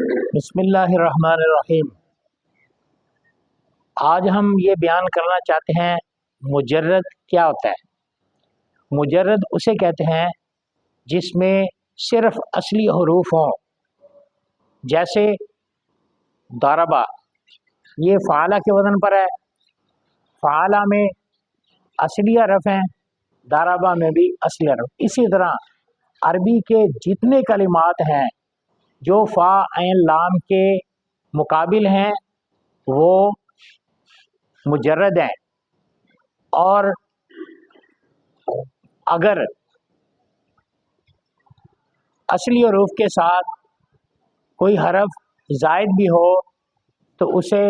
بسم اللہ الرحمن الرحیم۔ آج ہم یہ بیان کرنا چاہتے ہیں مجرد کیا ہوتا ہے۔ مجرد اسے کہتے ہیں جس میں صرف اصلی حروف ہوں، جیسے ضربہ، یہ فعلہ کے وزن پر ہے، فعلہ میں اصلی حرف ہیں، ضربہ میں بھی اصلی حرف۔ اسی طرح عربی کے جتنے کلمات ہیں جو فا عین لام کے مقابل ہیں وہ مجرد ہیں، اور اگر اصلی حروف کے ساتھ کوئی حرف زائد بھی ہو تو اسے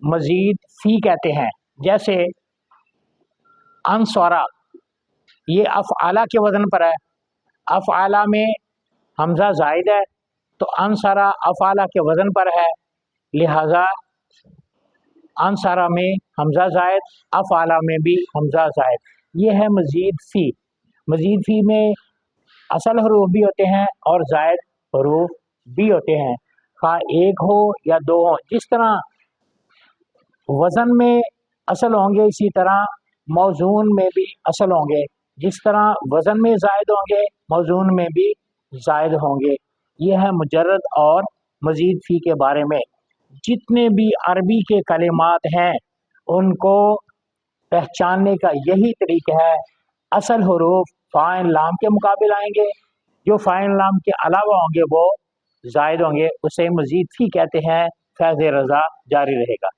مزید فی کہتے ہیں، جیسے انصرہ، یہ افعلہ کے وزن پر ہے، افعلہ میں حمزہ زائد ہے تو انصرہ افعلہ کے وزن پر ہے، لہذا انصرہ میں حمزہ زائد، افعلہ میں بھی حمزہ زائد۔ یہ ہے مزید فی۔ مزید فی میں اصل حروف بھی ہوتے ہیں اور زائد حروف بھی ہوتے ہیں، خواہ ایک ہو یا دو ہو۔ جس طرح وزن میں اصل ہوں گے اسی طرح موزون میں بھی اصل ہوں گے، جس طرح وزن میں زائد ہوں گے موزون میں بھی زائد ہوں گے۔ یہ ہے مجرد اور مزید فی کے بارے میں۔ جتنے بھی عربی کے کلمات ہیں ان کو پہچاننے کا یہی طریقہ ہے، اصل حروف فا عین لام کے مقابل آئیں گے، جو فا عین لام کے علاوہ ہوں گے وہ زائد ہوں گے، اسے مزید فی کہتے ہیں۔ فیض رضا جاری رہے گا۔